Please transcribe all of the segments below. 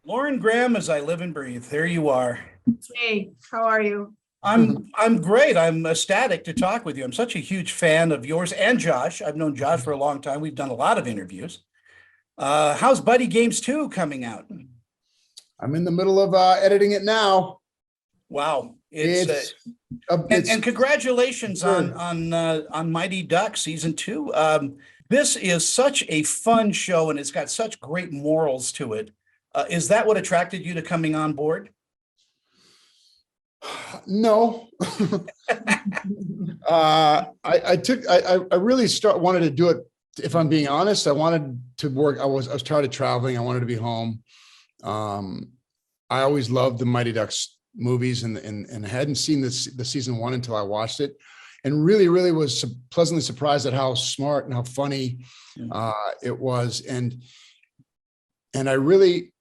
Lauren Graham, as I live and breathe. There you are. Hey, how are you? I'm great. I'm ecstatic to talk with you. I'm such a huge fan of yours and Josh. I've known Josh for a long time. We've done a lot of interviews. How's Buddy Games 2 coming out? I'm in the middle of editing it now. Wow. It's And congratulations on Mighty Duck season 2. This is such a fun show and it's got such great morals to it. Is that what attracted you to coming on board? no. I really wanted to do it. If I'm being honest, I wanted to work. I was tired of traveling. I wanted to be home. I always loved the Mighty Ducks movies and hadn't seen the season 1 until I watched it, and really was pleasantly surprised at how smart and how funny it was. And I really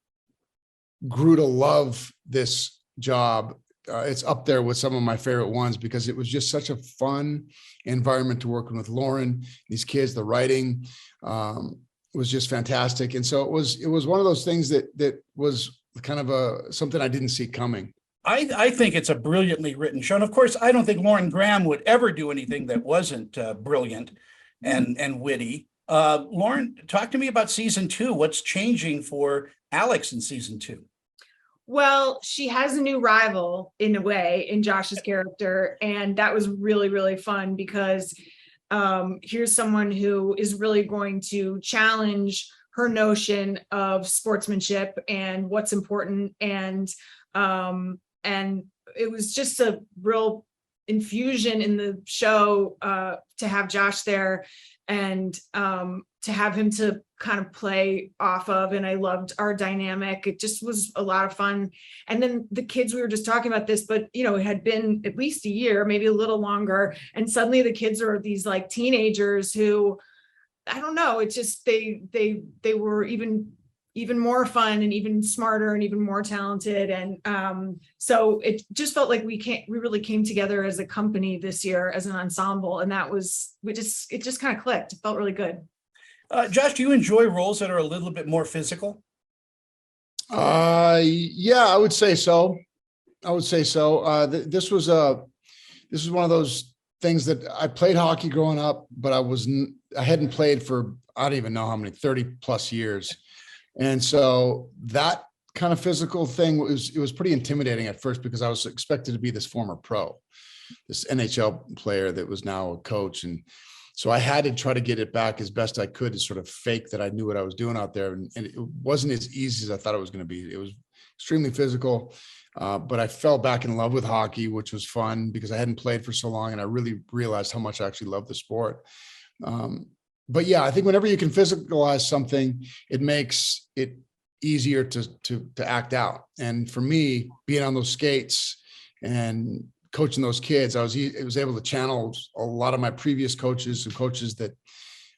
grew to love this job. It's up there with some of my favorite ones because it was just such a fun environment to work with Lauren, these kids, the writing was just fantastic. And so it was one of those things that was kind of something I didn't see coming. I think it's a brilliantly written show. And of course, I don't think Lauren Graham would ever do anything that wasn't brilliant and witty. Lauren, talk to me about season 2. What's changing for Alex in season 2? Well, she has a new rival in a way in Josh's character, and that was really fun because here's someone who is really going to challenge her notion of sportsmanship and what's important, and it was just a real infusion in the show to have Josh there and to have him to kind of play off of. And I loved our dynamic. It just was a lot of fun. And then the kids, we were just talking about this, but it had been at least a year, maybe a little longer. And suddenly the kids are these like teenagers who, I don't know, it just, they were even more fun and even smarter and even more talented. And so it just felt like we really came together as a company this year as an ensemble. And it just kind of clicked. It felt really good. Josh, do you enjoy roles that are a little bit more physical? Yeah, I would say so. This was one of those things that I played hockey growing up, but I hadn't played for, I don't even know how many, 30 plus years. And so that kind of physical thing was pretty intimidating at first because I was expected to be this former pro, this NHL player that was now a coach. And so I had to try to get it back as best I could to sort of fake that I knew what I was doing out there. And it wasn't as easy as I thought it was going to be. It was extremely physical, but I fell back in love with hockey, which was fun because I hadn't played for so long. And I really realized how much I actually love the sport. But yeah, I think whenever you can physicalize something, it makes it easier to act out. And for me, being on those skates and coaching those kids, I was able to channel a lot of my previous coaches and coaches that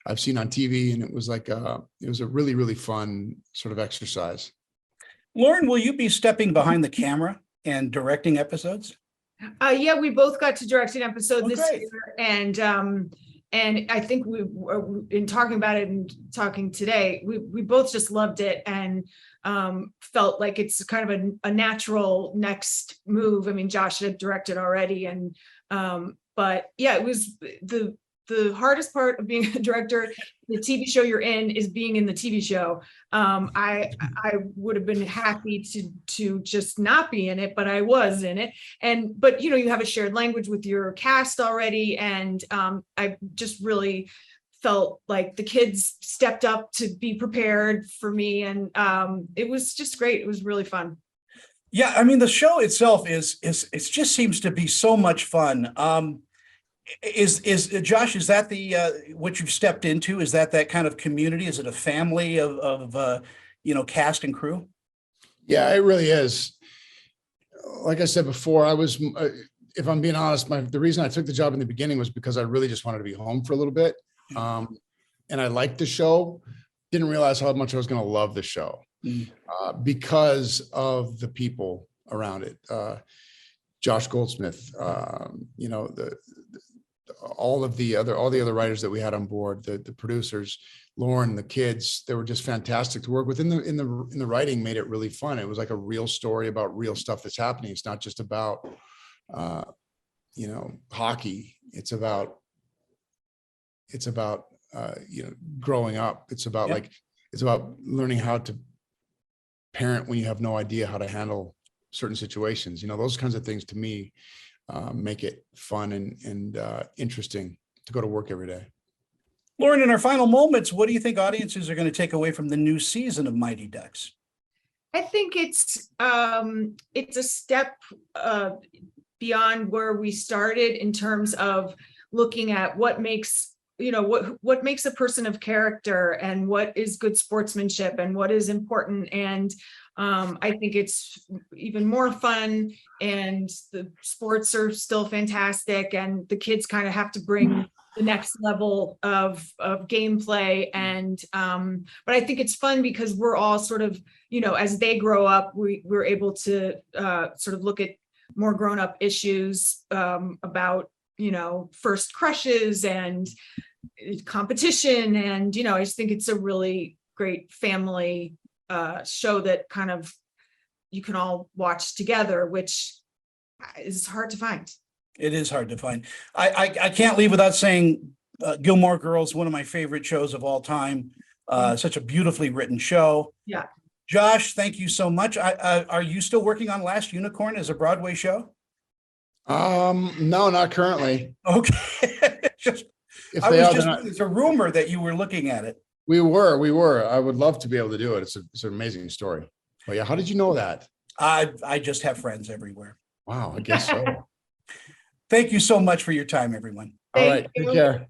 I've seen on TV. And it was like, it was a really fun sort of exercise. Lauren, will you be stepping behind the camera and directing episodes? Yeah, we both got to direct an episode this great. year. And I think in talking about it and talking today, we both just loved it and felt like it's kind of a natural next move. I mean, Josh had directed already, but yeah, it was the hardest part of being a director. The TV show you're in is being in the TV show. I would have been happy to just not be in it, but I was in it. But you have a shared language with your cast already. And I just really felt like the kids stepped up to be prepared for me. And it was just great. It was really fun. Yeah, I mean, the show itself it just seems to be so much fun. Is Josh, is that what you've stepped into? Is that kind of community? Is it a family of cast and crew? Yeah, it really is. Like I said before, if I'm being honest, the reason I took the job in the beginning was because I really just wanted to be home for a little bit. And I liked the show, didn't realize how much I was going to love the show because of the people around it. Josh Goldsmith, all the other writers that we had on board, the producers, Lauren, the kids, they were just fantastic to work with. In the writing made it really fun. It was like a real story about real stuff that's happening. It's not just about hockey. It's about growing up. It's about Yep. it's about learning how to parent when you have no idea how to handle certain situations. Those kinds of things to me make it fun and interesting to go to work every day. Lauren, in our final moments, what do you think audiences are going to take away from the new season of Mighty Ducks? I think it's a step beyond where we started in terms of looking at what makes what makes a person of character and what is good sportsmanship and what is important. And I think it's even more fun, and the sports are still fantastic, and the kids kind of have to bring the next level of gameplay. And but I think it's fun because we're all sort of, as they grow up, we're able to sort of look at more grown-up issues about first crushes and competition. And I just think it's a really great family show that kind of you can all watch together, which is hard to find. It is hard to find. I can't leave without saying Gilmore Girls, one of my favorite shows of all time. Such a beautifully written show. Yeah. Josh, thank you so much. Are you still working on Last Unicorn as a Broadway show? No, not currently. Okay. It's a rumor that you were looking at it. We were. I would love to be able to do it. It's an amazing story. But yeah, how did you know that? I just have friends everywhere. Wow, I guess so. Thank you so much for your time, everyone. All right, take care.